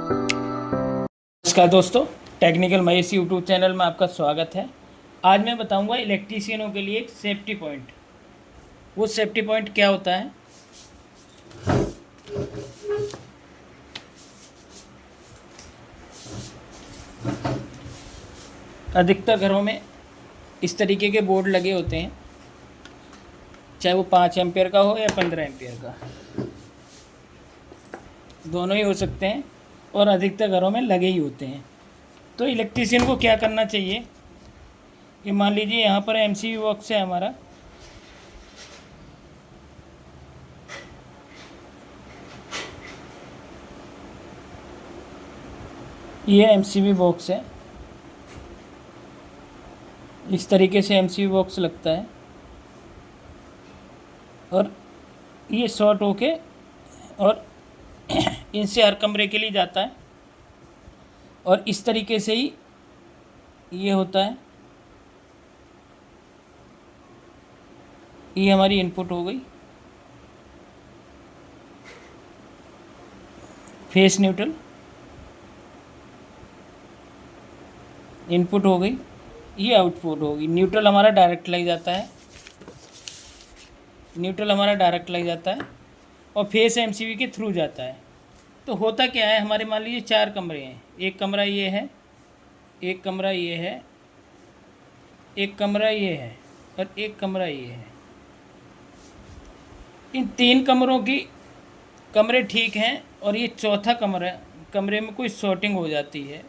नमस्कार दोस्तों, technical Mahesh YouTube channel में आपका स्वागत है। आज मैं बताऊंगा इलेक्ट्रीशियनों के लिए एक सेफ्टी पॉइंट। वो सेफ्टी पॉइंट क्या होता है? अधिकतर घरों में इस तरीके के बोर्ड लगे होते हैं, चाहे वो 5 एम्पियर का हो या 15 एम्पियर का, दोनों ही हो सकते हैं और अधिकतर घरों में लगे ही होते हैं। तो इलेक्ट्रीशियन को क्या करना चाहिए कि मान लीजिए यहाँ पर एमसीबी बॉक्स है हमारा, ये एमसीबी बॉक्स है। इस तरीके से एमसीबी बॉक्स लगता है और ये शॉर्ट होके और इनसे हर कमरे के लिए जाता है और इस तरीके से ही ये होता है। ये हमारी इनपुट हो गई, फेस न्यूट्रल इनपुट हो गई, ये आउटपुट होगी। न्यूट्रल हमारा डायरेक्ट लग जाता है, न्यूट्रल हमारा डायरेक्ट लग जाता है और फेस एमसीबी के थ्रू जाता है। तो होता क्या है, हमारे मान लीजिए 4 कमरे हैं, एक कमरा ये है, एक कमरा ये है, एक कमरा ये है और एक कमरा ये है। इन 3 कमरों की कमरे ठीक हैं और ये चौथा कमरे में कोई शॉर्टिंग हो जाती है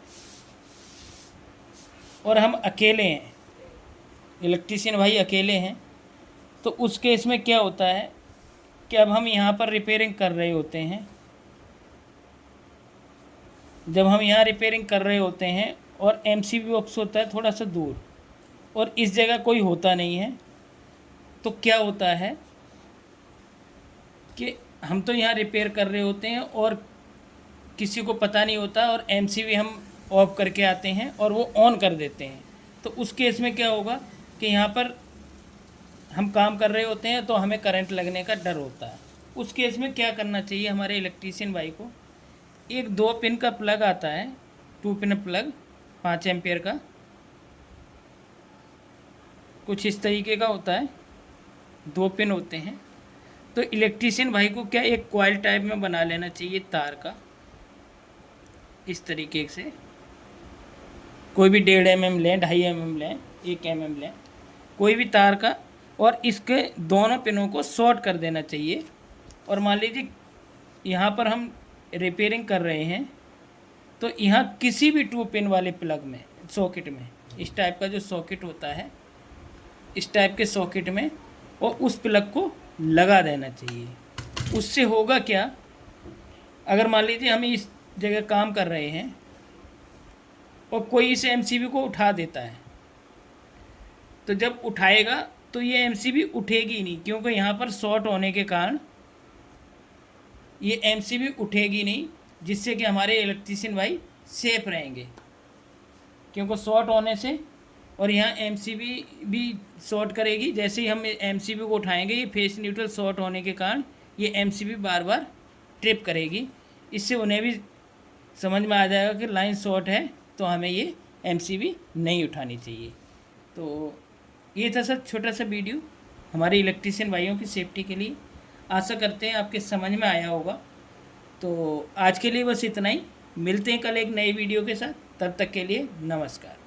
और हम अकेले हैं, इलेक्ट्रीशियन भाई अकेले हैं। तो उस केस में क्या होता है कि अब हम यहाँ पर रिपेयरिंग कर रहे होते हैं। जब हम यहाँ रिपेयरिंग कर रहे होते हैं और एमसीबी बॉक्स होता है थोड़ा सा दूर और इस जगह कोई होता नहीं है, तो क्या होता है कि हम तो यहाँ रिपेयर कर रहे होते हैं और किसी को पता नहीं होता और एमसीबी हम ऑफ करके आते हैं और वो ऑन कर देते हैं। तो उस केस में क्या होगा कि यहाँ पर हम काम कर रहे होते हैं तो हमें करंट लगने का डर होता है। उस केस में क्या करना चाहिए हमारे इलेक्ट्रीशियन भाई को, एक 2 पिन का प्लग आता है, 2 पिन प्लग 5 एम्पियर का, कुछ इस तरीके का होता है, 2 पिन होते हैं। तो इलेक्ट्रीशियन भाई को क्या एक कॉइल टाइप में बना लेना चाहिए तार का, इस तरीके से। कोई भी 1.5 mm लें, 2.5 mm लें, 1 mm लें, कोई भी तार का, और इसके दोनों पिनों को शॉर्ट कर देना चाहिए। और मान लीजिए यहाँ पर हम रिपेयरिंग कर रहे हैं तो यहाँ किसी भी 2 पिन वाले प्लग में, सॉकेट में, इस टाइप का जो सॉकेट होता है, इस टाइप के सॉकेट में, और उस प्लग को लगा देना चाहिए। उससे होगा क्या, अगर मान लीजिए हम इस जगह काम कर रहे हैं और कोई इस एमसीबी को उठा देता है, तो जब उठाएगा तो ये एमसीबी उठेगी नहीं, क्योंकि यहाँ पर शॉर्ट होने के कारण ये एमसीबी उठेगी नहीं, जिससे कि हमारे इलेक्ट्रीशियन भाई सेफ रहेंगे। क्योंकि शॉर्ट होने से, और यहाँ एमसीबी भी शॉर्ट करेगी, जैसे ही हम एमसीबी को उठाएंगे ये फेस न्यूट्रल शॉर्ट होने के कारण ये एमसीबी बार बार ट्रिप करेगी। इससे उन्हें भी समझ में आ जाएगा कि लाइन शॉर्ट है तो हमें ये एमसीबी नहीं उठानी चाहिए। तो ये था सर छोटा सा वीडियो हमारे इलेक्ट्रीशियन भाइयों की सेफ्टी के लिए। आशा करते हैं आपके समझ में आया होगा। तो आज के लिए बस इतना ही, मिलते हैं कल एक नई वीडियो के साथ, तब तक के लिए नमस्कार।